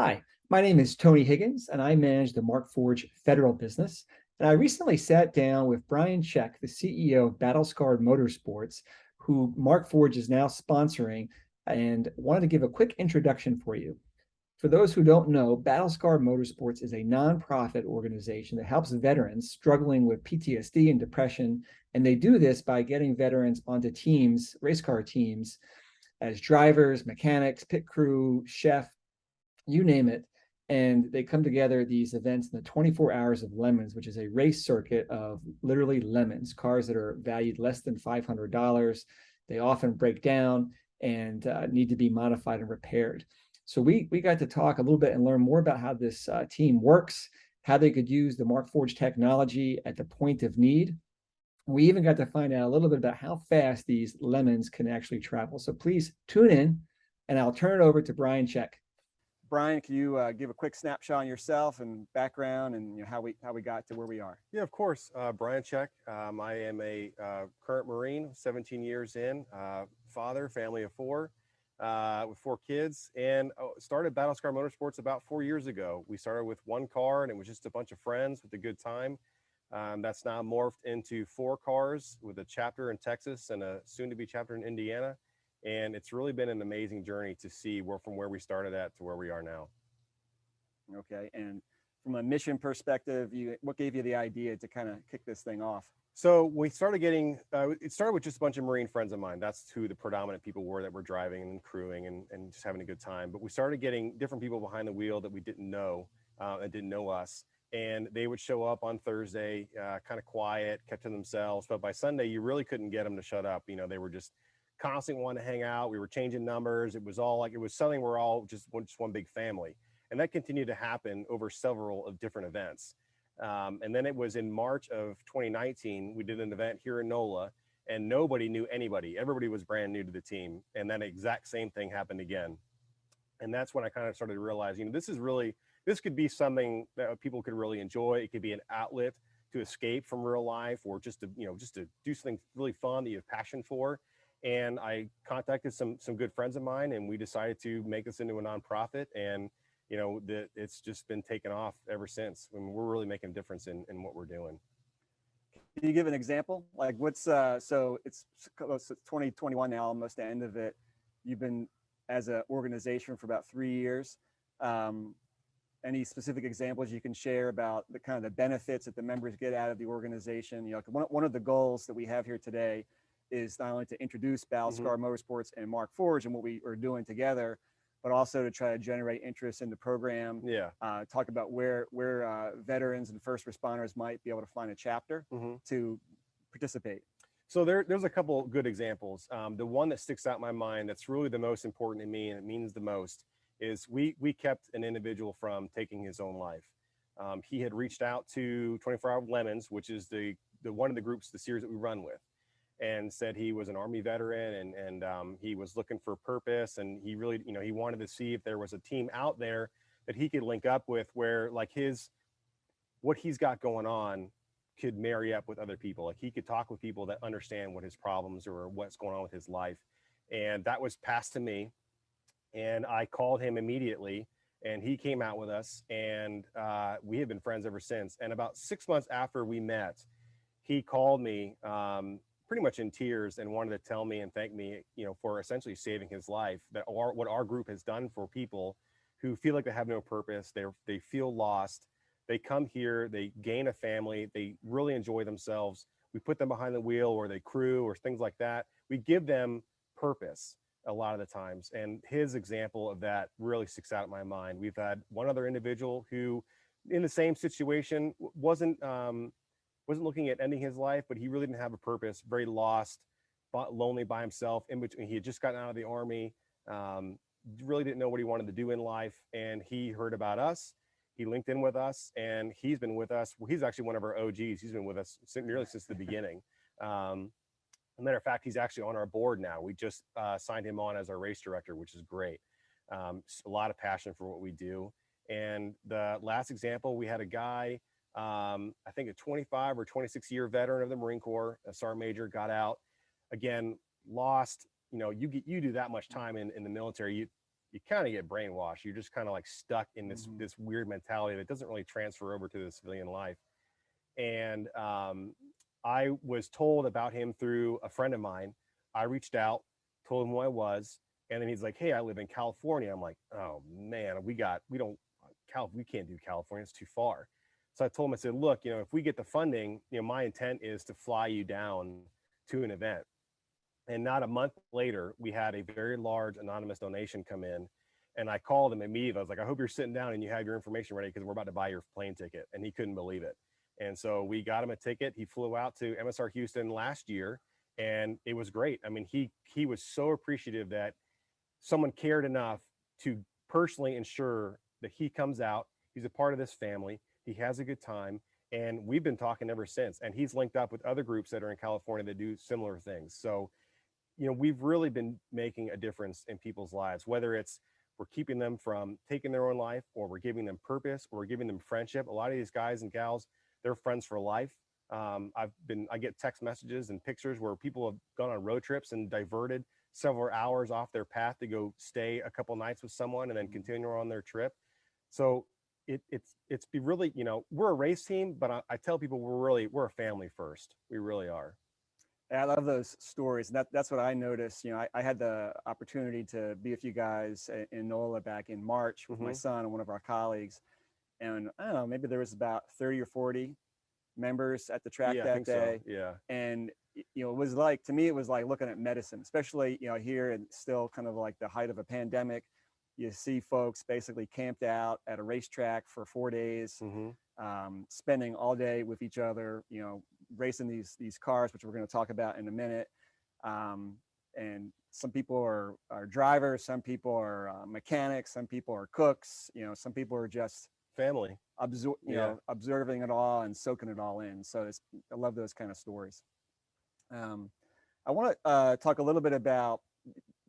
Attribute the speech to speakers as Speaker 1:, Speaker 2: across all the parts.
Speaker 1: Hi, my name is Tony Higgins, and I manage the Markforged federal business. And I recently sat down with Brian Check, the CEO of Battle Scarred Motorsports, who Markforged is now sponsoring, and wanted to give a quick introduction for you. For those who don't know, Battle Scarred Motorsports is a nonprofit organization that helps veterans struggling with PTSD and depression. And they do this by getting veterans onto teams, race car teams, as drivers, mechanics, pit crew, chef, you name it. And they come together at these events in the 24 hours of lemons, which is a race circuit of literally lemons, cars that are valued less than $500. They often break down and need to be modified and repaired. So we got to talk a little bit and learn more about how this team works, how they could use the Markforged technology at the point of need. We even got to find out a little bit about how fast these lemons can actually travel. So please tune in, and I'll turn it over to Brian Check.
Speaker 2: Brian, can you give a quick snapshot on yourself and background and how we got to where we are?
Speaker 3: Yeah, of course. Brian Check. I am a current Marine, 17 years in, father, family of four, with four kids, and started Battle Scarred Motorsports about 4 years ago. We started with one car, and it was just a bunch of friends with a good time. That's now morphed into four cars with a chapter in Texas and a soon-to-be chapter in Indiana. And it's really been an amazing journey to see from where we started at to where we are now.
Speaker 2: Okay, and from a mission perspective, what gave you the idea to kind of kick this thing off?
Speaker 3: So we started getting, it started with just a bunch of Marine friends of mine. That's who the predominant people were that were driving and crewing and just having a good time. But we started getting different people behind the wheel that we didn't know and didn't know us. And they would show up on Thursday, kind of quiet, kept to themselves. But by Sunday, you really couldn't get them to shut up. They were just constantly wanting to hang out. We were changing numbers. It was all like, it was something we're all just one big family. And that continued to happen over several of different events. And then it was in March of 2019, we did an event here in NOLA, and nobody knew anybody. Everybody was brand new to the team. And that exact same thing happened again. And that's when I kind of started to realize, this could be something that people could really enjoy. It could be an outlet to escape from real life, or just to do something really fun that you have passion for. And I contacted some good friends of mine, and we decided to make this into a nonprofit. And it's just been taken off ever since. I mean, we're really making a difference in what we're doing.
Speaker 2: Can you give an example? Like what's so it's 2021 now, almost the end of it. You've been as an organization for about 3 years. Any specific examples you can share about the kind of the benefits that the members get out of the organization? One of the goals that we have here today is not only to introduce Battle Scarred Motorsports and Markforged and what we are doing together, but also to try to generate interest in the program.
Speaker 3: Yeah.
Speaker 2: Talk about where veterans and first responders might be able to find a chapter to participate.
Speaker 3: So there's a couple good examples. The one that sticks out in my mind that's really the most important to me, and it means the most, is we kept an individual from taking his own life. He had reached out to 24 Hour Lemons, which is the one of the groups, the series that we run with, and said he was an Army veteran and he was looking for purpose, and he really, he wanted to see if there was a team out there that he could link up with where like what he's got going on could marry up with other people. Like he could talk with people that understand what his problems or what's going on with his life. And that was passed to me. And I called him immediately, and he came out with us, and we have been friends ever since. And about 6 months after we met, he called me pretty much in tears and wanted to tell me and thank me, for essentially saving his life. What our group has done for people who feel like they have no purpose, they feel lost. They come here, they gain a family, they really enjoy themselves. We put them behind the wheel, or they crew, or things like that. We give them purpose a lot of the times. And his example of that really sticks out in my mind. We've had one other individual who, in the same situation, wasn't looking at ending his life, but he really didn't have a purpose, very lost, lonely by himself. In between, he had just gotten out of the Army, really didn't know what he wanted to do in life. And he heard about us. He linked in with us, and he's been with us. Well, he's actually one of our OGs. He's been with us nearly since the beginning. As a matter of fact, he's actually on our board now. We just signed him on as our race director, which is great. A lot of passion for what we do. And the last example, we had a guy, I think a 25 or 26-year veteran of the Marine Corps, a sergeant major, got out. Again, lost. You do that much time in the military, you kind of get brainwashed. You're just kind of like stuck in this weird mentality that doesn't really transfer over to the civilian life. And I was told about him through a friend of mine. I reached out, told him who I was, and then he's like, "Hey, I live in California." I'm like, "Oh man, we can't do California. It's too far." So I told him, I said, "Look, if we get the funding, my intent is to fly you down to an event." And not a month later, we had a very large anonymous donation come in. And I called him immediately. I was like, "I hope you're sitting down and you have your information ready because we're about to buy your plane ticket." And he couldn't believe it. And so we got him a ticket. He flew out to MSR Houston last year, and it was great. I mean, he was so appreciative that someone cared enough to personally ensure that he comes out. He's a part of this family. He has a good time. And we've been talking ever since. And he's linked up with other groups that are in California that do similar things. So, we've really been making a difference in people's lives, whether it's we're keeping them from taking their own life, or we're giving them purpose, or we're giving them friendship. A lot of these guys and gals, they're friends for life. I get text messages and pictures where people have gone on road trips and diverted several hours off their path to go stay a couple nights with someone and then continue on their trip. So it's be really, we're a race team, but I tell people we're a family first. We really are.
Speaker 2: I love those stories. And that's what I noticed. I had the opportunity to be with you guys in NOLA back in March with my son and one of our colleagues. And I don't know, maybe there was about 30 or 40 members at the track that day.
Speaker 3: So. Yeah.
Speaker 2: And, it was like, to me, it was like looking at medicine, especially, here and still kind of like the height of a pandemic. You see folks basically camped out at a racetrack for 4 days, spending all day with each other, racing these cars, which we're going to talk about in a minute. And some people are drivers, some people are mechanics, some people are cooks, some people are just
Speaker 3: family,
Speaker 2: observing it all and soaking it all in. So I love those kind of stories. I want to talk a little bit about,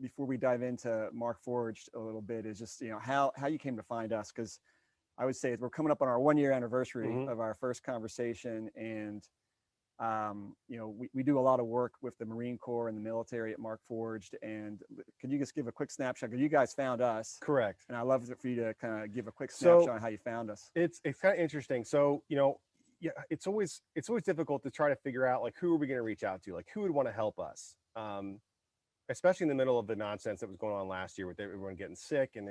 Speaker 2: before we dive into Markforged a little bit, is just how you came to find us, because I would say we're coming up on our 1-year anniversary of our first conversation, and we do a lot of work with the Marine Corps and the military at Markforged. And could you just give a quick snapshot? Because you guys found us,
Speaker 3: correct?
Speaker 2: And I'd love for you to kind of give a quick snapshot on how you found us.
Speaker 3: It's kind of interesting. So it's always difficult to try to figure out, like, who are we going to reach out to, like who would want to help us. Especially in the middle of the nonsense that was going on last year with everyone getting sick and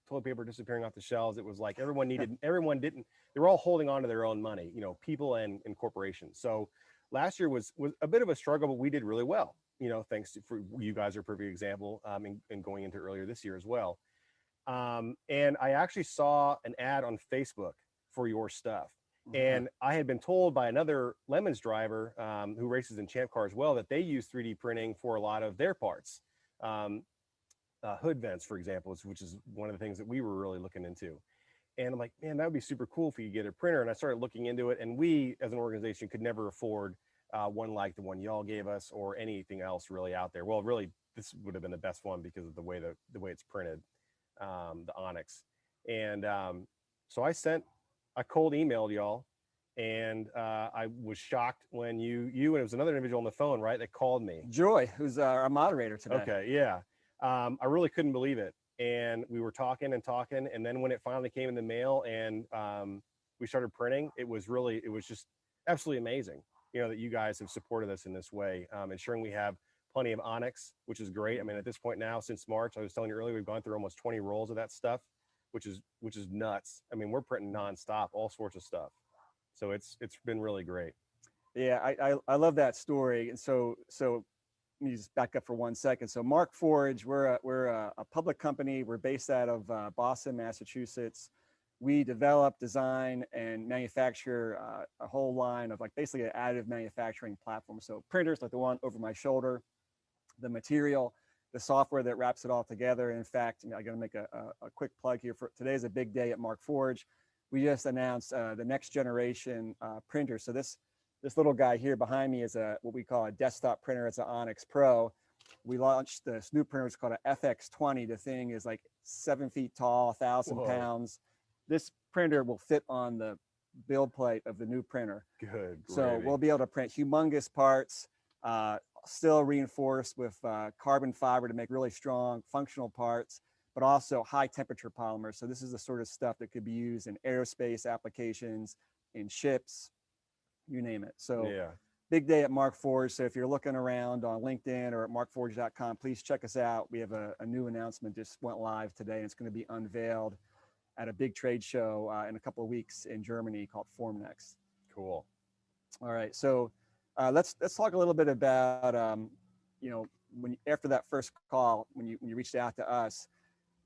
Speaker 3: toilet paper disappearing off the shelves. It was like they were all holding on to their own money, people and corporations. So last year was a bit of a struggle, but we did really well, thanks for you guys are a perfect example, in going into earlier this year as well. And I actually saw an ad on Facebook for your stuff. And I had been told by another Lemons driver who races in Champ Car as well, that they use 3D printing for a lot of their parts. Hood vents, for example, which is one of the things that we were really looking into. And I'm like, man, that would be super cool if you could get a printer. And I started looking into it, and we as an organization could never afford one like the one y'all gave us or anything else really out there. Well, really, this would have been the best one because of the way it's printed, the Onyx. And so I cold emailed y'all, and I was shocked when you and it was another individual on the phone, right, that called me.
Speaker 2: Joy, who's our moderator today.
Speaker 3: Okay, yeah. I really couldn't believe it. And we were talking, and then when it finally came in the mail and we started printing, it was just absolutely amazing, that you guys have supported us in this way, ensuring we have plenty of Onyx, which is great. I mean, at this point now, since March, I was telling you earlier, we've gone through almost 20 rolls of that stuff, which is nuts. I mean, we're printing nonstop, all sorts of stuff. So it's been really great.
Speaker 2: Yeah, I love that story. And so let me just back up for 1 second. So Markforged, we're a public company. We're based out of Boston, Massachusetts. We develop, design, and manufacture a whole line of basically an additive manufacturing platform. So printers like the one over my shoulder, the material, the software that wraps it all together. And in fact, I got to make a quick plug here. For today's a big day at Markforged. We just announced the next generation printer. So this little guy here behind me is what we call a desktop printer. It's an Onyx Pro. We launched this new printer. It's called an FX20. The thing is like 7 feet tall, 1,000 pounds. This printer will fit on the build plate of the new printer.
Speaker 3: Good.
Speaker 2: So we'll be able to print humongous parts, still reinforced with carbon fiber to make really strong functional parts. but also high temperature polymers. So this is the sort of stuff that could be used in aerospace applications, in ships, you name it. So
Speaker 3: Yeah.
Speaker 2: big day at Markforged. So if you're looking around on LinkedIn or at markforged.com, please check us out. We have a new announcement just went live today, and it's going to be unveiled at a big trade show in a couple of weeks in Germany called Formnext.
Speaker 3: Cool.
Speaker 2: All right, so let's talk a little bit about you know, after that first call, when you reached out to us,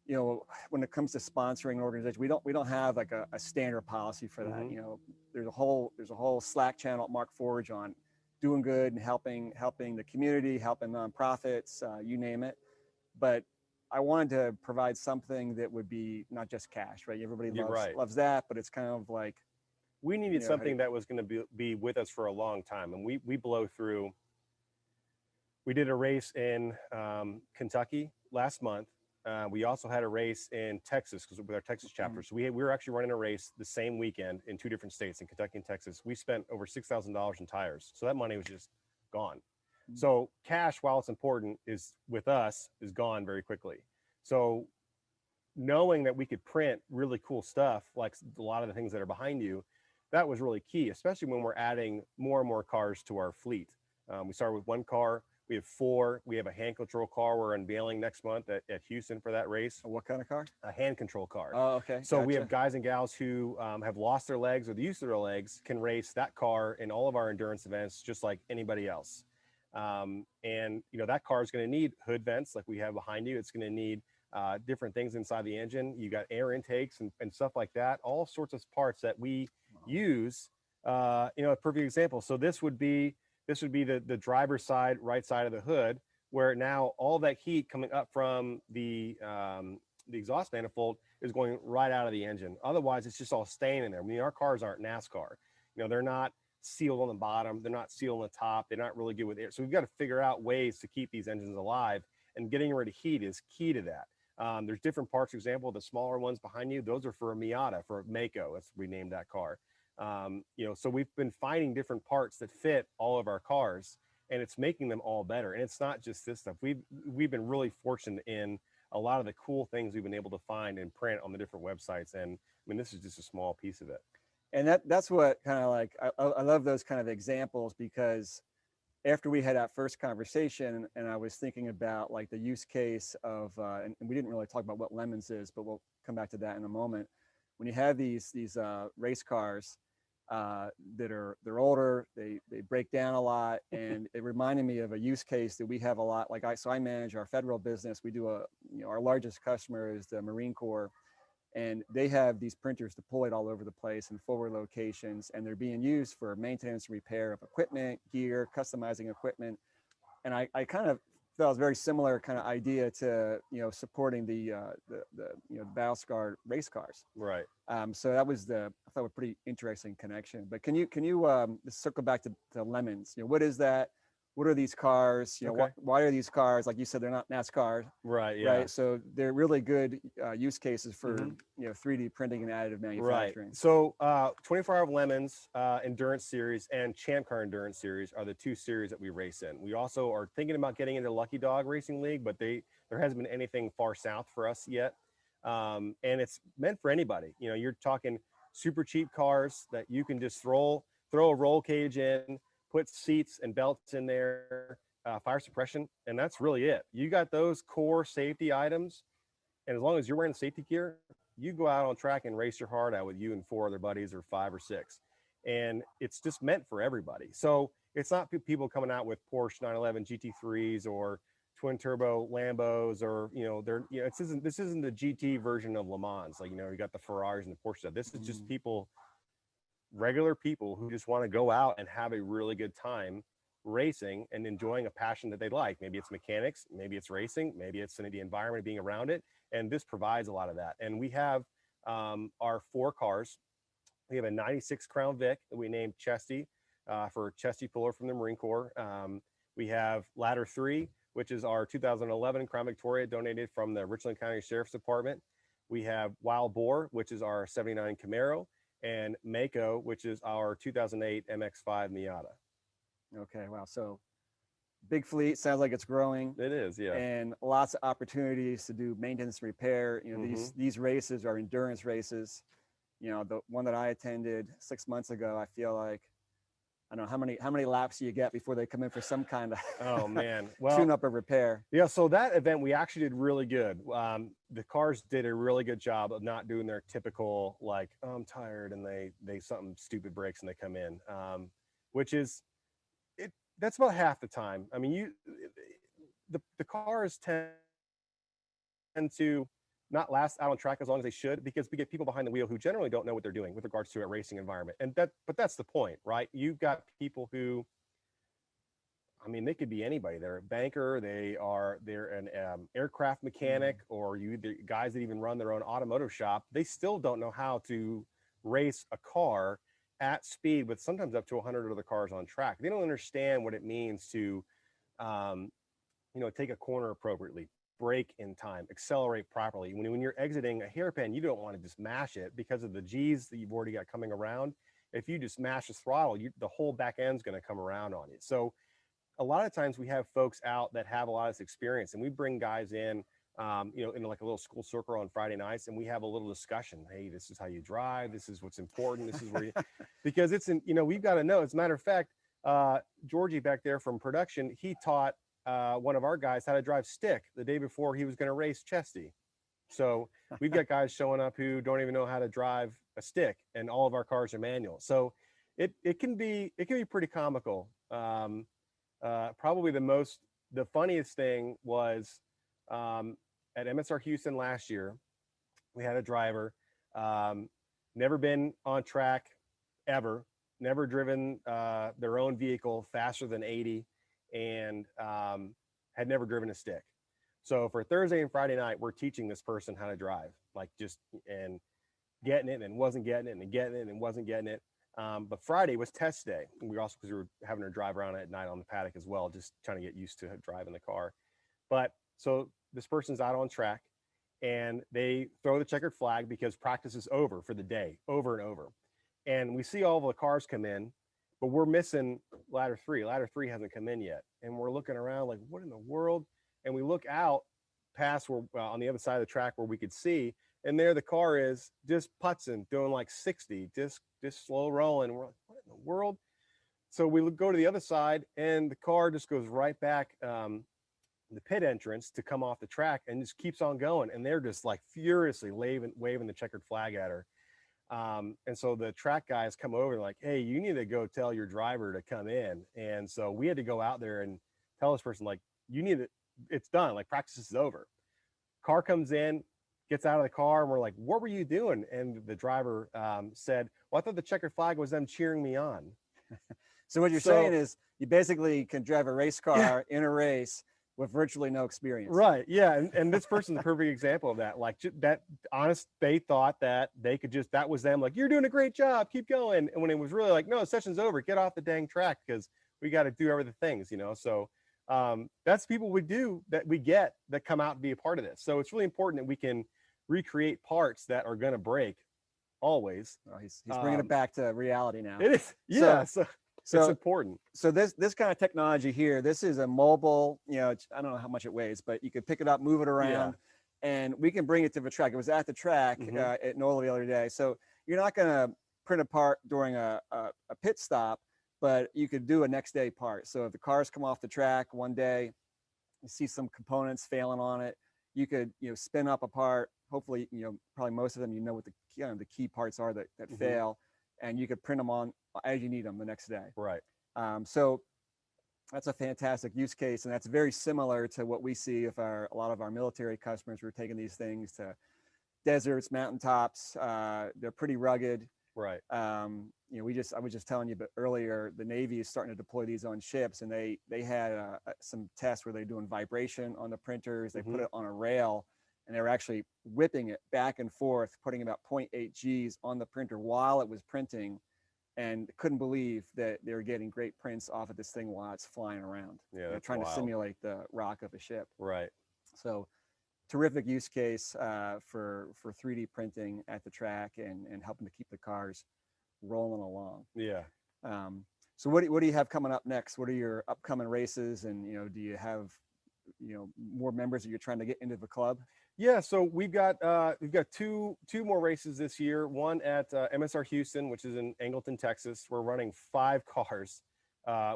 Speaker 2: you know, when it comes to sponsoring an organization, we don't have like a standard policy for that.
Speaker 3: Mm-hmm.
Speaker 2: You know, there's a whole Slack channel at Markforged on doing good and helping the community, helping nonprofits, you name it. But I wanted to provide something that would be not just cash, right? Everybody
Speaker 3: You're right.
Speaker 2: loves that, but it's kind of like,
Speaker 3: We needed
Speaker 2: you know,
Speaker 3: something that was going to be with us for a long time. And we blow through. We did a race in Kentucky last month. We also had a race in Texas with our Texas chapter. So we were actually running a race the same weekend in 2 different states, in Kentucky and Texas. We spent over $6,000 in tires. So that money was just gone. So cash, while it's important, is with us is gone very quickly. So knowing that we could print really cool stuff, like a lot of the things that are behind you, that was really key, especially when we're adding more and more cars to our fleet. We started with 1 car. We have 4. We have a hand control car we're unveiling next month at Houston for that race.
Speaker 2: what kind of car?
Speaker 3: A hand control car.
Speaker 2: Oh, okay.
Speaker 3: So we
Speaker 2: gotcha.
Speaker 3: have guys and gals who have lost their legs or the use of their legs can race that car in all of our endurance events, just like anybody else. And you know, that car is going to need hood vents like we have behind you. It's going to need different things inside the engine. You got air intakes and stuff like that. All sorts of parts that we use. You know, a perfect example. So this would be the driver's side, right side of the hood, where now all that heat coming up from the exhaust manifold is going right out of the engine. Otherwise, it's just all staying in there. I mean, our cars aren't NASCAR. You know, they're not sealed on the bottom. They're not sealed on the top. They're not really good with air. So we've got to figure out ways to keep these engines alive, and getting rid of heat is key to that. There's different parts. For example, the smaller ones behind you, those are for a Miata, for a Mako. That's we named that car. You know, so we've been finding different parts that fit all of our cars, and it's making them all better. And it's not just this stuff. We've been really fortunate in a lot of the cool things we've been able to find and print on the different websites. And I mean, this is just a small piece of it.
Speaker 2: And that's what kind of like, I love those kind of examples, because after we had that first conversation and I was thinking about like the use case of, and we didn't really talk about what Lemons is, but we'll come back to that in a moment. When you have these race cars they're older, they break down a lot, and it reminded me of a use case that we have a lot. Like I manage our federal business. We do our largest customer is the Marine Corps, and they have these printers deployed all over the place in forward locations, and they're being used for maintenance and repair of equipment, gear, customizing equipment. And I kind of felt it was a very similar kind of idea to supporting the Battle Scarred race cars.
Speaker 3: Right.
Speaker 2: So that was I thought a pretty interesting connection. But can you just circle back to Lemons? What is that? What are these cars?
Speaker 3: Okay.
Speaker 2: Why are these cars, like you said, they're not NASCAR?
Speaker 3: Right. Yeah.
Speaker 2: Right. So they're really good use cases for 3D printing and additive manufacturing.
Speaker 3: Right. So 24-hour Lemons Endurance Series and Champ Car Endurance Series are the 2 series that we race in. We also are thinking about getting into Lucky Dog Racing League, but there hasn't been anything far south for us yet. And it's meant for anybody. You're talking super cheap cars that you can just throw a roll cage in, put seats and belts in there, fire suppression, and that's really it. You got those core safety items, and as long as you're wearing safety gear, you go out on track and race your heart out with you and 4 other buddies, or 5 or 6, and it's just meant for everybody. So it's not people coming out with Porsche 911 GT3s or twin turbo Lambos, or this isn't the GT version of Le Mans. Like, you got the Ferraris and the Porsches. This is just regular people who just want to go out and have a really good time racing and enjoying a passion that they like. Maybe it's mechanics, maybe it's racing, maybe it's the environment, being around it. And this provides a lot of that. And we have our 4 cars. We have a 96 Crown Vic that we named Chesty for Chesty Puller from the Marine Corps. We have Ladder 3, which is our 2011 Crown Victoria, donated from the Richland County Sheriff's Department. We have Wild Boar, which is our 79 Camaro, and Mako, which is our 2008 MX-5 Miata.
Speaker 2: Okay, wow. So big fleet, sounds like it's growing.
Speaker 3: It is, yeah.
Speaker 2: And lots of opportunities to do maintenance and repair. You know, these races are endurance races. You know, the one that I attended 6 months ago, I feel like, I don't know how many laps do you get before they come in for some kind of
Speaker 3: Oh man, well,
Speaker 2: tune up or repair.
Speaker 3: Yeah, so that event we actually did really good. The cars did a really good job of not doing their typical like, oh, I'm tired, and they something stupid breaks and they come in, which is it. That's about half the time. I mean, the cars tend to not last out on track as long as they should, because we get people behind the wheel who generally don't know what they're doing with regards to a racing environment. And but that's the point, right? You've got people who, I mean, they could be anybody. They're a banker, they're an aircraft mechanic, or the guys that even run their own automotive shop. They still don't know how to race a car at speed with sometimes up to 100 other cars on track. They don't understand what it means to, take a corner appropriately, brake in time, accelerate properly. When you're exiting a hairpin, you don't want to just mash it because of the G's that you've already got coming around. If you just mash the throttle, the whole back end's going to come around on you. So a lot of times we have folks out that have a lot of this experience, and we bring guys in, in like a little school circle on Friday nights, and we have a little discussion. Hey, this is how you drive. This is what's important. This is where because it's we've got to know. As a matter of fact, Georgie back there from production, he taught one of our guys how to drive stick the day before he was going to race Chesty. So we've got guys showing up who don't even know how to drive a stick, and all of our cars are manual. So it can be pretty comical. Probably the funniest thing was at MSR Houston last year. We had a driver, never been on track ever, never driven their own vehicle faster than 80, and had never driven a stick. So for Thursday and Friday night, we're teaching this person how to drive, like and getting it and wasn't getting it, and getting it and wasn't getting it. But Friday was test day. And because we were having her drive around at night on the paddock as well, just trying to get used to driving the car. But so this person's out on track, and they throw the checkered flag because practice is over for the day, over and over. And we see all of the cars come in, but we're missing ladder 3. Ladder 3 hasn't come in yet. And we're looking around like, what in the world? And we look out past where on the other side of the track where we could see, and there the car is just putzing, doing like 60, just slow rolling. We're like, what in the world? So we go to the other side, and the car just goes right back the pit entrance to come off the track, and just keeps on going. And they're just like furiously waving the checkered flag at her. And so the track guys come over and like, hey, you need to go tell your driver to come in. And so we had to go out there and tell this person, like, it's done. Like, practice is over. Car comes in, gets out of the car, and we're like, what were you doing? And the driver said, well, I thought the checkered flag was them cheering me on.
Speaker 2: So what you're saying is you basically can drive a race car in a race with virtually no experience.
Speaker 3: Right. Yeah. And this person's the perfect example of that. Like, that honest, they thought that they could that was them, like, you're doing a great job, keep going. And when it was really like, no, session's over, get off the dang track, because we got to do other things, So that's people we get that come out to be a part of this. So it's really important that we can recreate parts that are going to break always.
Speaker 2: Well, he's bringing it back to reality now.
Speaker 3: It is. Yeah. So it's important.
Speaker 2: So this kind of technology here, this is a mobile, I don't know how much it weighs, but you could pick it up, move it around, and we can bring it to the track. It was at the track at NOLA the other day. So you're not going to print a part during a pit stop, but you could do a next day part. So if the cars come off the track one day, you see some components failing on it, you could spin up a part. Hopefully, probably most of them, what the key parts are that fail, and you could print them on as you need them the next day.
Speaker 3: Right.
Speaker 2: So that's a fantastic use case, and that's very similar to what we see if a lot of our military customers were taking these things to deserts, mountaintops. They're pretty rugged.
Speaker 3: Right.
Speaker 2: I was just telling you, but earlier, the Navy is starting to deploy these on ships, and they had some tests where they're doing vibration on the printers. They put it on a rail, and they were actually whipping it back and forth, putting about 0.8 Gs on the printer while it was printing, and couldn't believe that they were getting great prints off of this thing while it's flying around.
Speaker 3: Yeah,
Speaker 2: they're trying to simulate the rock of a ship.
Speaker 3: Right.
Speaker 2: So terrific use case for 3D printing at the track and helping to keep the cars rolling along.
Speaker 3: Yeah.
Speaker 2: So what do you have coming up next? What are your upcoming races? And, do you have, more members that you're trying to get into the club?
Speaker 3: Yeah, so we've got two more races this year. One at MSR Houston, which is in Angleton, Texas. We're running 5 cars,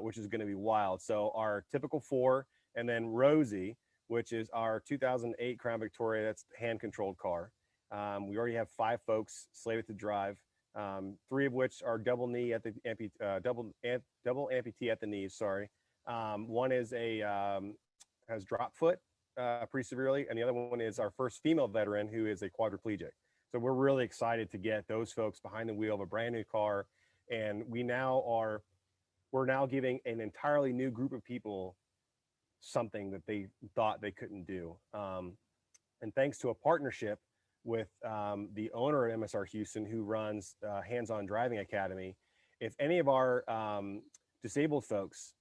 Speaker 3: which is going to be wild. So our typical 4, and then Rosie, which is our 2008 Crown Victoria. That's hand-controlled car. We already have 5 folks slated to drive. 3 of which are double amputee at the knees. Sorry. One is has drop foot pretty severely, and the other one is our first female veteran who is a quadriplegic. So we're really excited to get those folks behind the wheel of a brand new car, and we're now giving an entirely new group of people something that they thought they couldn't do. And thanks to a partnership with the owner at MSR Houston, who runs Hands-On Driving Academy, if any of our disabled folks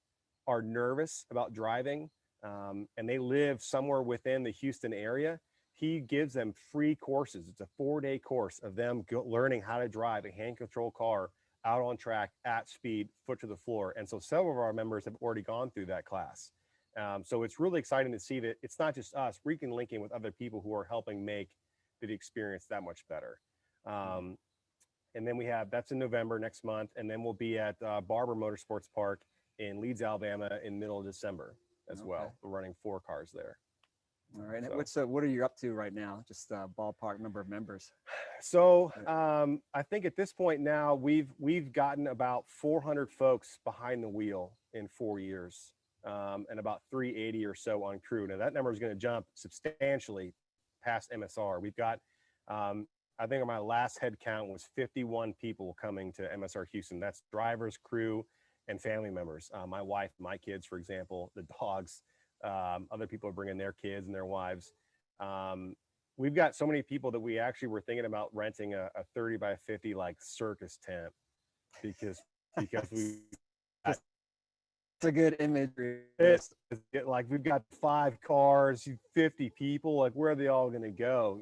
Speaker 3: are nervous about driving, and they live somewhere within the Houston area, he gives them free courses. It's a 4-day course of them learning how to drive a hand-controlled car out on track at speed, foot to the floor. And so several of our members have already gone through that class. So it's really exciting to see that it's not just us. We can link in with other people who are helping make the experience that much better. And then that's in November next month. And then we'll be at Barber Motorsports Park in Leeds, Alabama in middle of December as well. We're running 4 cars there.
Speaker 2: All right. So, what are you up to right now? Just ballpark number of members.
Speaker 3: So I think at this point now we've gotten about 400 folks behind the wheel in 4 years, and about 380 or so on crew. Now that number is going to jump substantially past MSR. We've got, I think my last head count was 51 people coming to MSR Houston. That's drivers, crew, and family members. My wife, my kids, for example, the dogs. Other people are bringing their kids and their wives. We've got so many people that we actually were thinking about renting a 30 by 50 like circus tent because we.
Speaker 2: It's a good imagery.
Speaker 3: It's like we've got 5 cars, 50 people. Like, where are they all going to go?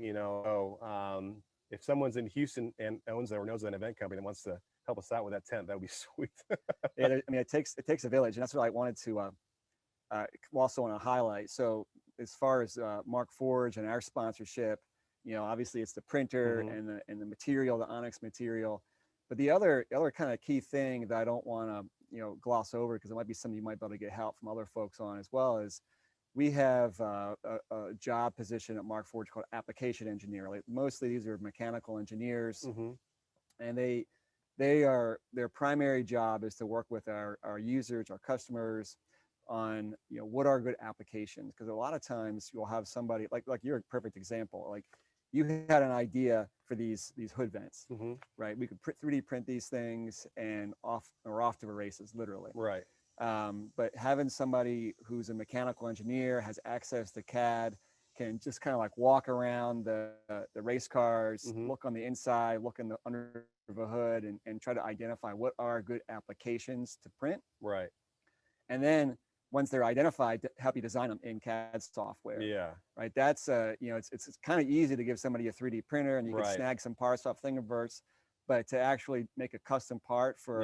Speaker 3: If someone's in Houston and owns or knows an event company that wants to help us out with that tent, that would be sweet.
Speaker 2: Yeah, I mean, it takes a village, and that's what I wanted to also want to highlight. So as far as Markforged and our sponsorship, obviously it's the printer and the material, the onyx material. But the other kind of key thing that I don't want to gloss over, because it might be something you might be able to get help from other folks on as well, is we have a job position at Markforged called application engineer. Like, mostly these are mechanical engineers, and their primary job is to work with our users, our customers, on what are good applications. Because a lot of times you'll have somebody like you're a perfect example. Like, you had an idea for these hood vents, right? We could 3D print these things and off to the races, literally.
Speaker 3: Right.
Speaker 2: But having somebody who's a mechanical engineer, has access to CAD, can just kind of like walk around the race cars, look on the inside, look under the hood, and try to identify what are good applications to print.
Speaker 3: Right.
Speaker 2: And then once they're identified, to help you design them in CAD software.
Speaker 3: Yeah.
Speaker 2: Right. That's it's kind of easy to give somebody a 3D printer and you can snag some parts off Thingiverse, but to actually make a custom part for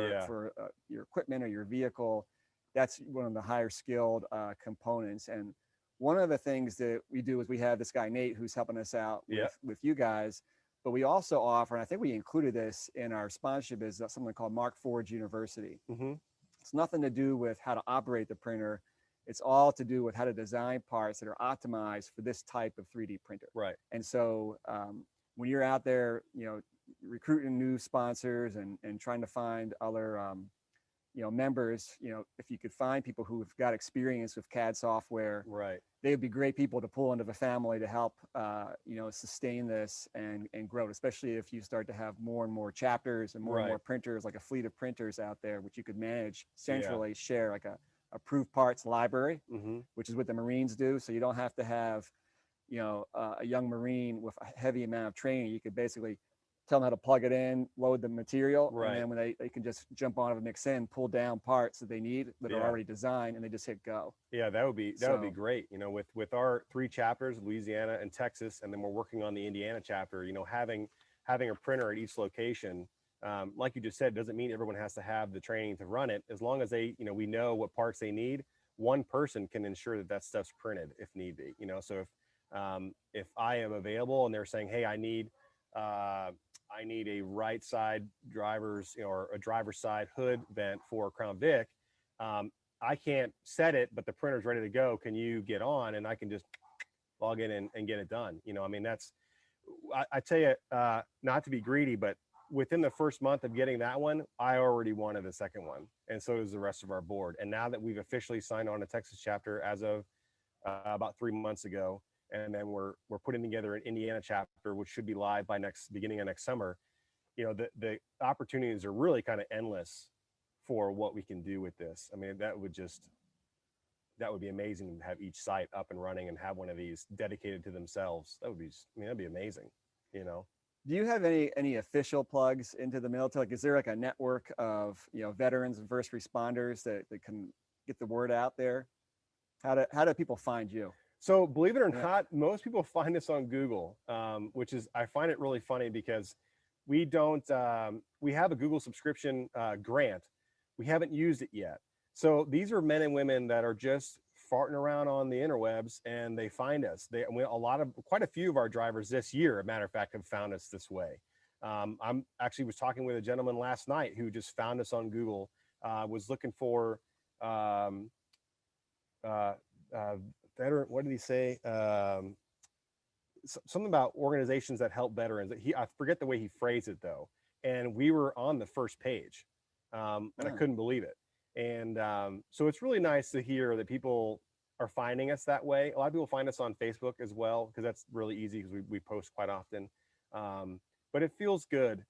Speaker 2: your equipment or your vehicle, that's one of the higher skilled components. And one of the things that we do is we have this guy Nate who's helping us out with you guys, but we also offer, and I think we included this in our sponsorship, is something called Markforged University. It's nothing to do with how to operate the printer. It's all to do with how to design parts that are optimized for this type of 3D printer.
Speaker 3: Right.
Speaker 2: And so when you're out there, recruiting new sponsors and trying to find other, members, if you could find people who've got experience with CAD software,
Speaker 3: right,
Speaker 2: they would be great people to pull into the family to help, sustain this and grow it, especially if you start to have more and more chapters and more and more printers, like a fleet of printers out there, which you could manage centrally, share like a approved parts library, which is what the Marines do. So you don't have to have, a young Marine with a heavy amount of training. You could basically tell them how to plug it in, load the material, and then when they can just jump on it and mix in, pull down parts that they need that are already designed, and they just hit go.
Speaker 3: Yeah, that would be great. With our 3 chapters, Louisiana and Texas, and then we're working on the Indiana chapter. Having a printer at each location like you just said, it doesn't mean everyone has to have the training to run it. As long as they, we know what parts they need, one person can ensure that that stuff's printed if need be. So if I am available and they're saying, hey, I need a right side driver's or a driver's side hood vent for Crown Vic, I can't set it, but the printer's ready to go. Can you get on? And I can just log in and get it done. I mean, I tell you, not to be greedy, but within the first month of getting that one, I already wanted the second one. And so does the rest of our board. And now that we've officially signed on a Texas chapter as of about 3 months ago, and then we're putting together an Indiana chapter, which should be live by beginning of next summer, the opportunities are really kind of endless for what we can do with this. I mean, that would be amazing to have each site up and running and have one of these dedicated to themselves. That'd be amazing,
Speaker 2: Do you have any official plugs into the military? Like, is there like a network of veterans and first responders that can get the word out there? How do people find you?
Speaker 3: So believe it or not, most people find us on Google, which is, I find it really funny because we have a Google subscription grant. We haven't used it yet. So these are men and women that are just farting around on the interwebs and they find us. Quite a few of our drivers this year, as a matter of fact, have found us this way. I'm actually was talking with a gentleman last night who just found us on Google, was looking for veteran, what did he say? Something about organizations that help veterans. I forget the way he phrased it though. And we were on the first page, and I couldn't believe it. And so it's really nice to hear that people are finding us that way. A lot of people find us on Facebook as well, because that's really easy because we post quite often. But it feels good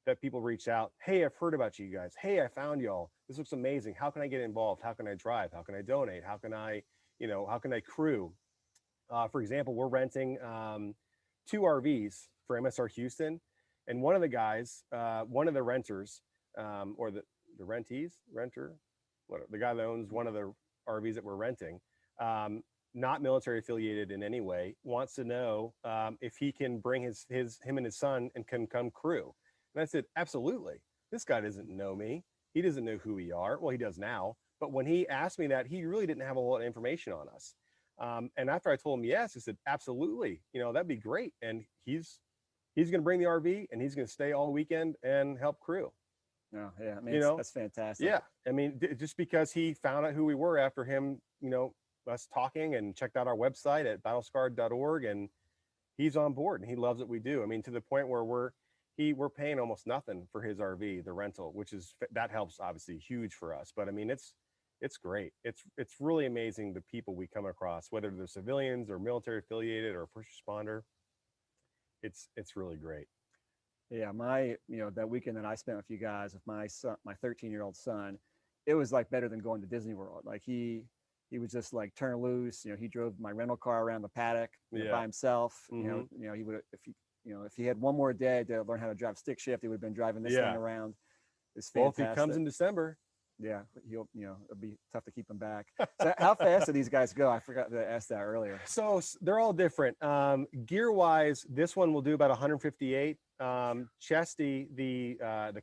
Speaker 3: that people reach out. Hey, I've heard about you guys. Hey, I found y'all. This looks amazing. How can I get involved? How can I drive? How can I donate? How can I crew? For example, we're renting 2 RVs for MSR Houston. And one of the guys, one of the renters, or the guy that owns one of the RVs that we're renting, not military affiliated in any way, wants to know if he can bring him and his son and can come crew. And I said, absolutely. This guy doesn't know me. He doesn't know who we are. Well, he does now. But when he asked me that, he really didn't have a lot of information on us. And after I told him yes, he said, absolutely, that'd be great. And he's going to bring the RV and he's going to stay all weekend and help crew.
Speaker 2: Oh, yeah. I mean, that's fantastic.
Speaker 3: Yeah. I mean, just because he found out who we were after him, us talking, and checked out our website at battlescarred.org, and he's on board and he loves what we do. I mean, to the point where we're paying almost nothing for his RV, the rental, that helps obviously huge for us. But I mean, it's great. It's really amazing the people we come across, whether they're civilians or military affiliated or first responder. It's really great.
Speaker 2: Yeah, that weekend that I spent with you guys with my son, my 13-year-old son, it was like better than going to Disney World. Like he was just like turned loose. He drove my rental car around the paddock by himself.
Speaker 3: Mm-hmm.
Speaker 2: He would, if he had one more day to learn how to drive stick shift, he would have been driving this thing around. It's fantastic.
Speaker 3: Well, if he comes in December,
Speaker 2: yeah, it'll be tough to keep him back. So how fast do these guys go? I forgot to ask that earlier.
Speaker 3: So they're all different. Gear wise, this one will do about 158. Chesty, the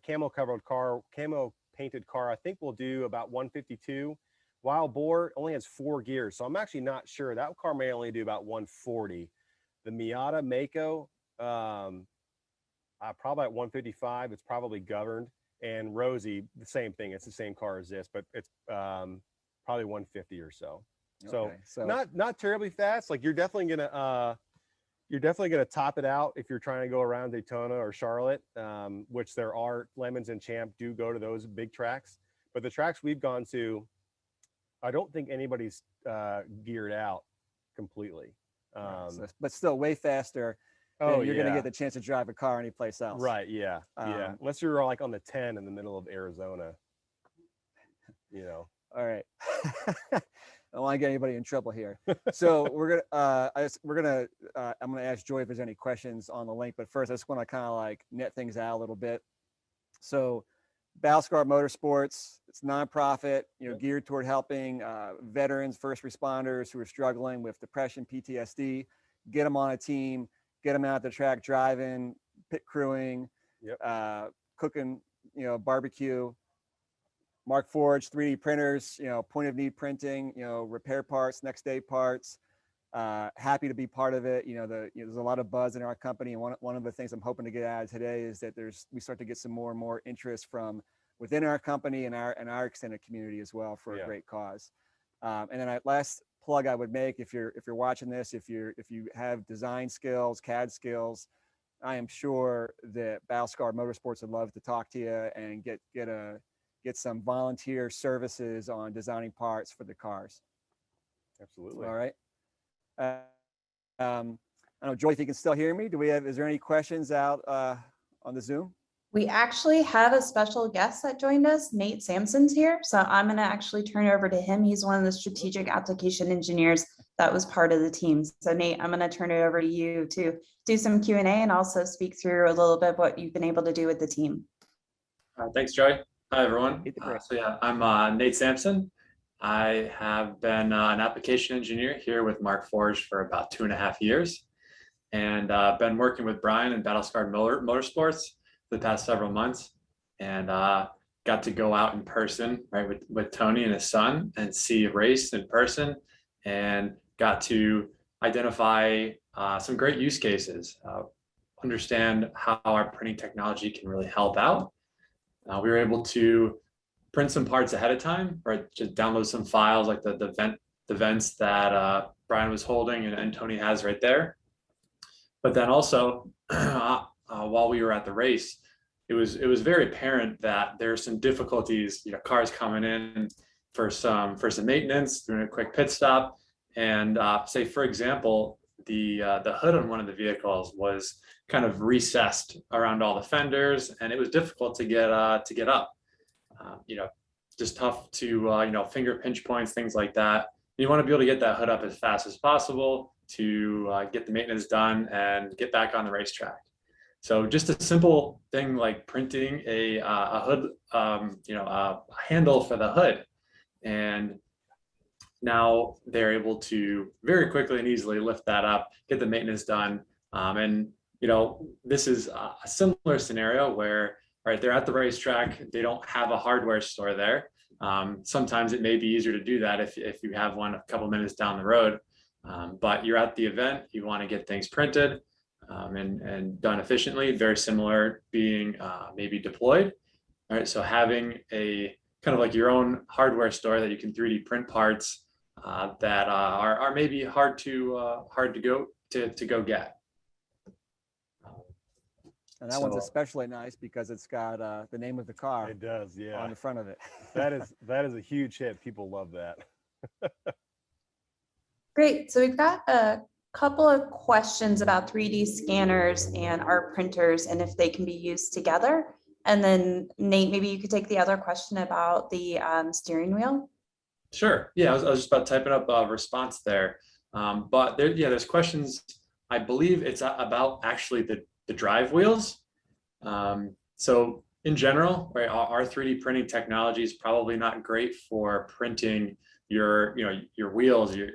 Speaker 3: camo painted car, I think will do about 152. Wild Boar only has 4 gears, so I'm actually not sure. That car may only do about 140. The Miata Mako, probably at 155. It's probably governed. And Rosie, the same thing. It's the same car as this, but it's probably 150 or so. Okay, so not terribly fast. Like you're definitely gonna top it out if you're trying to go around Daytona or Charlotte, which there are. Lemons and Champ do go to those big tracks, but the tracks we've gone to, I don't think anybody's geared out completely.
Speaker 2: But still way faster. You're going to get the chance to drive a car anyplace else.
Speaker 3: Right. Yeah. Yeah. Unless you're like on the 10 in the middle of Arizona,
Speaker 2: All right. I don't want to get anybody in trouble here. So I'm gonna ask Joy if there's any questions on the link, but first I just want to kind of like net things out a little bit. So Battle Scarred Motorsports, it's nonprofit, geared toward helping veterans, first responders who are struggling with depression, PTSD, get them on a team, get them out the track driving, pit crewing, cooking, barbecue. Markforged 3D printers, point of need printing, repair parts, next day parts. Happy to be part of it. There's a lot of buzz in our company, and one of the things I'm hoping to get out of today is that we start to get some more and more interest from within our company and our extended community as well for a great cause. And then last plug I would make, if you're watching this, if you have design skills, CAD skills, I am sure that Battle Scarred Motorsports would love to talk to you and get some volunteer services on designing parts for the cars.
Speaker 3: Absolutely.
Speaker 2: All right. I don't know, Joy, if you can still hear me, is there any questions out on the Zoom?
Speaker 4: We actually have a special guest that joined us. Nate Sampson's here. So I'm going to actually turn it over to him. He's one of the strategic application engineers that was part of the team. So Nate, I'm going to turn it over to you to do some Q&A and also speak through a little bit what you've been able to do with the team.
Speaker 5: Thanks, Joey. Hi, everyone. I'm Nate Sampson. I have been an application engineer here with Markforged for about 2.5 years, and been working with Brian and Battle Scarred Motorsports for the past several months, and got to go out in person, right, with Tony and his son and see a race in person, and got to identify some great use cases, understand how our printing technology can really help out. We were able to print some parts ahead of time, right? Just download some files like the vents that Brian was holding and Tony has right there. But then also, while we were at the race, it was very apparent that there are some difficulties. Cars coming in for some maintenance, doing a quick pit stop, and say, for example, the hood on one of the vehicles was kind of recessed around all the fenders, and it was difficult to get up. Just tough to finger pinch points, things like that. You want to be able to get that hood up as fast as possible to get the maintenance done and get back on the racetrack. So just a simple thing like printing a hood, a handle for the hood, and now they're able to very quickly and easily lift that up, get the maintenance done, and this is a similar scenario where, right, they're at the racetrack, they don't have a hardware store there. Sometimes it may be easier to do that if you have one a couple minutes down the road, but you're at the event, you want to get things printed and done efficiently, very similar being maybe deployed. All right, so having a kind of like your own hardware store that you can 3D print parts that are maybe hard to go get.
Speaker 2: And that one's especially nice because it's got the name of the car.
Speaker 3: It does, yeah,
Speaker 2: on the front of it.
Speaker 3: that is a huge hit. People love that.
Speaker 4: Great. So we've got a couple of questions about 3D scanners and art printers and if they can be used together. And then Nate, maybe you could take the other question about the steering wheel.
Speaker 5: Sure. Yeah, I was just about typing up a response there. But there's questions. I believe it's about actually the drive wheels. So in general, right, our 3D printing technology is probably not great for printing your wheels, your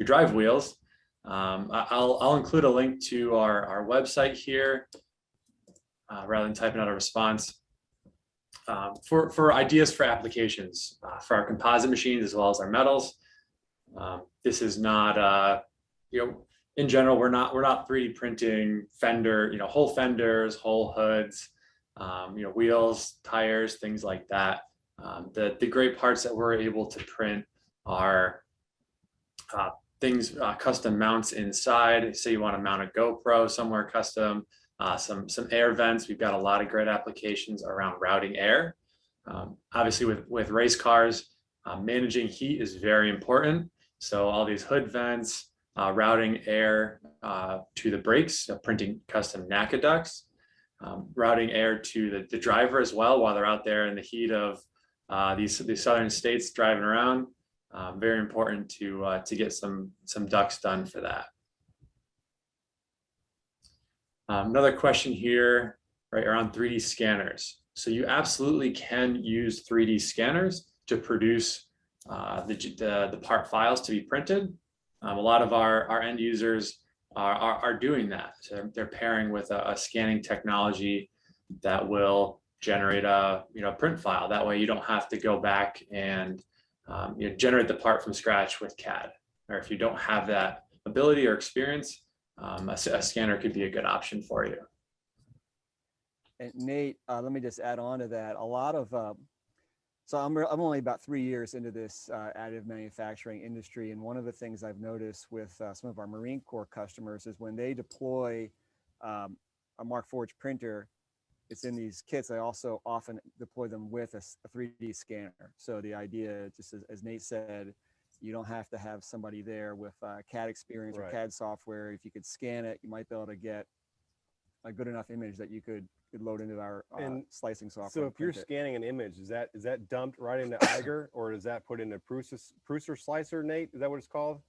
Speaker 5: drive wheels. I'll include a link to our website here rather than typing out a response for ideas for applications for our composite machines as well as our metals. This is not in general, we're not 3D printing whole fenders, whole hoods, wheels, tires, things like that. The great parts that we're able to print are things, custom mounts inside. Say you want to mount a GoPro somewhere custom, some air vents. We've got a lot of great applications around routing air. Obviously with race cars, managing heat is very important. So all these hood vents, routing air to the brakes, printing custom NACA ducts, routing air to the driver as well while they're out there in the heat of these southern states driving around. Very important to get some ducts done for that. Another question here, right, around 3D scanners. So you absolutely can use 3D scanners to produce the part files to be printed. A lot of our end users are doing that. So they're pairing with a scanning technology that will generate a print file. That way you don't have to go back and generate the part from scratch with CAD. Or if you don't have that ability or experience, a scanner could be a good option for you.
Speaker 2: And Nate, let me just add on to that. A lot of, so I'm only about 3 years into this additive manufacturing industry. And one of the things I've noticed with some of our Marine Corps customers is when they deploy a Markforged printer, it's in these kits. They also often deploy them with a 3D scanner. So the idea, just as Nate said, you don't have to have somebody there with CAD experience or CAD software. If you could scan it, you might be able to get a good enough image that you could load into our slicing software.
Speaker 3: So if you're scanning an image, is that dumped right into Eiger, or is that put into Prusa Slicer, Nate? Is that what it's called?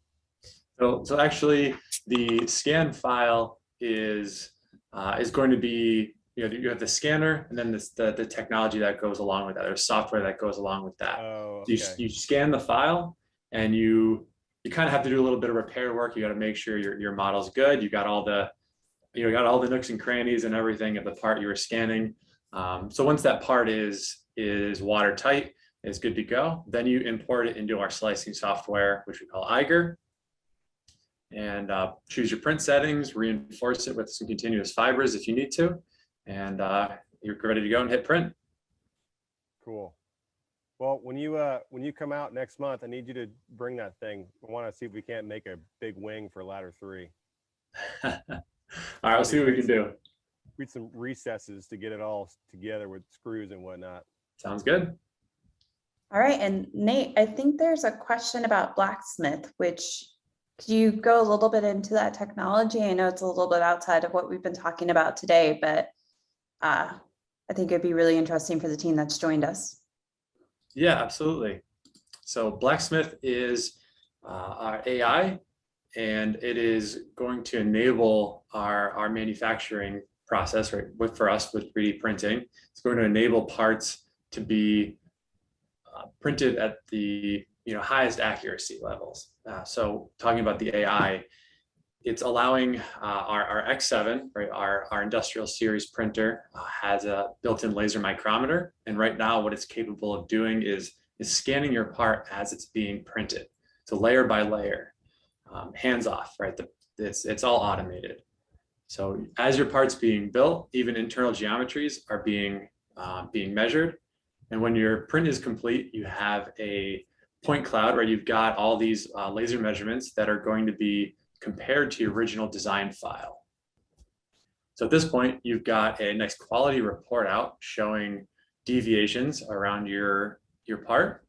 Speaker 5: So actually, the scan file is going to be, you have the scanner, and then the technology that goes along with that. There's software that goes along with that.
Speaker 3: Oh,
Speaker 5: okay. So you scan the file, and you kind of have to do a little bit of repair work. You got to make sure your model's good. You got all the nooks and crannies and everything of the part you were scanning. So once that part is watertight, is good to go, then you import it into our slicing software, which we call Eiger, and choose your print settings, reinforce it with some continuous fibers if you need to, and you're ready to go and hit print.
Speaker 3: Cool. Well, when you come out next month, I need you to bring that thing. I want to see if we can't make a big wing for ladder 3.
Speaker 5: All right, we'll see what we can do.
Speaker 3: We need some recesses to get it all together with screws and whatnot.
Speaker 5: Sounds good.
Speaker 4: All right, and Nate, I think there's a question about blacksmith, which could you go a little bit into that technology? I know it's a little bit outside of what we've been talking about today, but I think it'd be really interesting for the team that's joined us.
Speaker 5: Yeah, absolutely. So blacksmith is our AI, and it is going to enable our manufacturing process, right? For us with 3D printing, it's going to enable parts to be printed at the highest accuracy levels. So talking about the AI, it's allowing our X7, right? Our industrial series printer has a built-in laser micrometer, and right now what it's capable of doing is scanning your part as it's being printed. So layer by layer, hands off, right? It's all automated. So as your part's being built, even internal geometries are being measured, and when your print is complete, you have a point cloud, right? You've got all these laser measurements that are going to be compared to your original design file. So at this point, you've got a nice quality report out showing deviations around your part.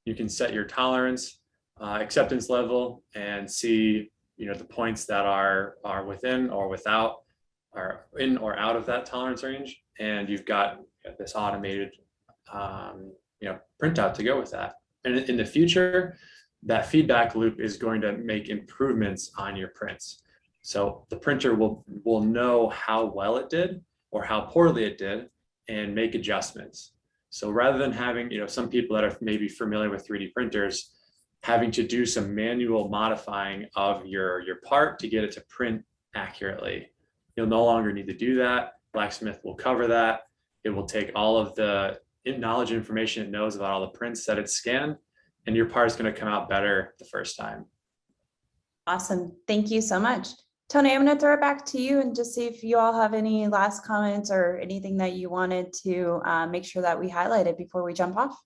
Speaker 5: You can set your tolerance, acceptance level, and see the points that are within or without, are in or out of that tolerance range. And you've got this automated printout to go with that. And in the future, that feedback loop is going to make improvements on your prints. So the printer will know how well it did or how poorly it did and make adjustments. So rather than having, some people that are maybe familiar with 3D printers having to do some manual modifying of your part to get it to print accurately, you'll no longer need to do that. Blacksmith will cover that. It will take all of the knowledge and information it knows about all the prints that it's scanned, and your part is going to come out better the first time.
Speaker 4: Awesome. Thank you so much. Tony, I'm going to throw it back to you and just see if you all have any last comments or anything that you wanted to make sure that we highlighted before we jump off.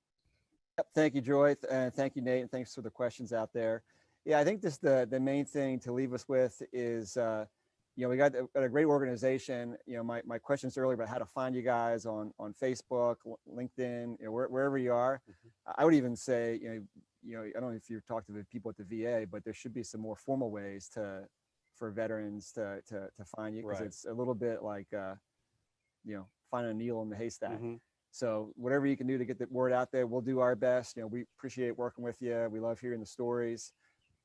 Speaker 2: Thank you, Joy, and thank you, Nate, and thanks for the questions out there. Yeah, I think this the main thing to leave us with is, we got a great organization. My questions earlier about how to find you guys on Facebook, LinkedIn, wherever you are. I would even say, I don't know if you've talked to the people at the VA, but there should be some more formal ways for veterans to find you, because it's a little bit like, finding a needle in the haystack. So whatever you can do to get the word out there, we'll do our best. We appreciate working with you. We love hearing the stories.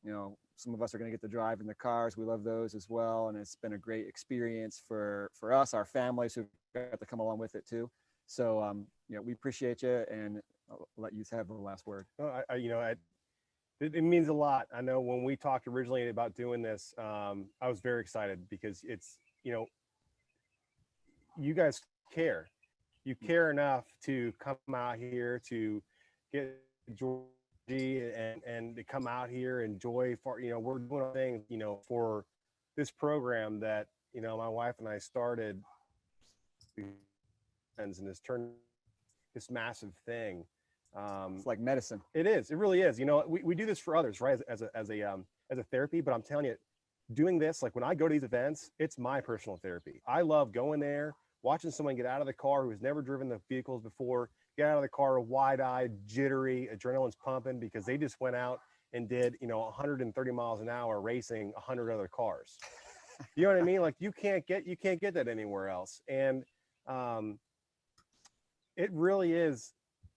Speaker 2: Some of us are going to get to drive in the cars. We love those as well. And it's been a great experience for us, our families who got to come along with it too. So, we appreciate you, and I'll let you have the last word.
Speaker 3: It means a lot. I know when we talked originally about doing this, I was very excited because it's, you guys care. You care enough to come out here to get Georgie and to come out here, enjoy for, you know, we're doing things, you know, for this program that, you know, my wife and I started and it's turned this massive thing.
Speaker 2: It's like medicine.
Speaker 3: It is. It really is. You know, we do this for others, right? As a therapy, but I'm telling you, doing this, like when I go to these events, it's my personal therapy. I love going there, watching someone get out of the car who has never driven the vehicles before, get out of the car wide-eyed, jittery, adrenaline's pumping because they just went out and did, you know, 130 miles an hour racing 100 other cars. You know what I mean? Like you can't get that anywhere else. And it really is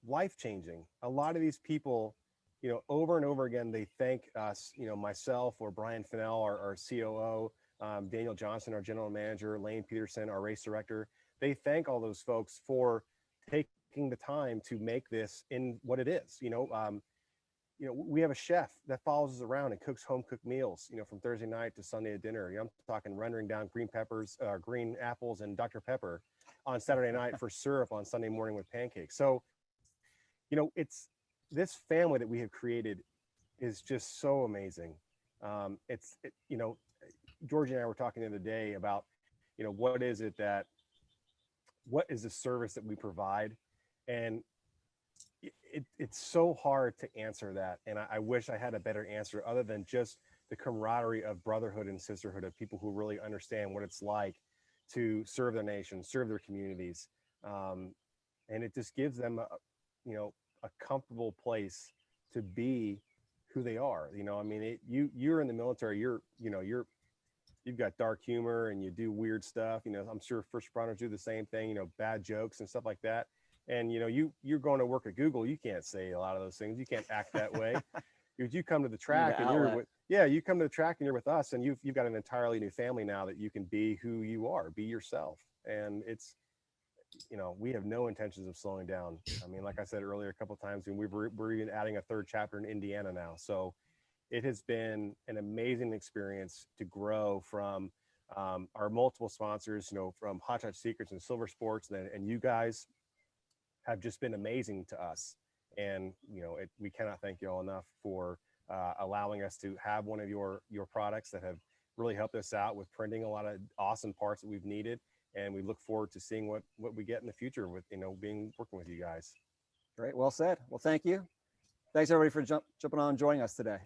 Speaker 3: life-changing. A lot of these people, you know, over and over again, they thank us, you know, myself or Brian Fennell, our COO, Daniel Johnson, our general manager, Lane Peterson, our race director. They thank all those folks for taking the time to make this in what it is. You know, we have a chef that follows us around and cooks home cooked meals, you know, from Thursday night to Sunday at dinner. You know, I'm talking rendering down green peppers, green apples and Dr. Pepper on Saturday night for syrup on Sunday morning with pancakes. So, you know, it's this family that we have created is just so amazing. You know, Georgie and I were talking the other day about, you know, what is the service that we provide? And it's so hard to answer that. And I wish I had a better answer other than just the camaraderie of brotherhood and sisterhood of people who really understand what it's like to serve their nation, serve their communities. And it just gives them, a comfortable place to be who they are. You know, I mean, you're in the military, you've got dark humor and you do weird stuff. You know, I'm sure first responders do the same thing, you know, bad jokes and stuff like that. And, you know, you're going to work at Google, you can't say a lot of those things. You can't act that way. You come to the track and you come to the track and you're with us and you've got an entirely new family now that you can be who you are, be yourself. And it's, you know, we have no intentions of slowing down. I mean, like I said earlier, a couple of times, and we're even adding a third chapter in Indiana now. So it has been an amazing experience to grow from our multiple sponsors, you know, from Hot Shot Secrets and Silver Sports, and you guys have just been amazing to us. And, you know, we cannot thank you all enough for allowing us to have one of your products that have really helped us out with printing a lot of awesome parts that we've needed. And we look forward to seeing what we get in the future with, you know, working with you guys.
Speaker 2: Great. Well said. Well, thank you. Thanks everybody for jumping on and joining us today.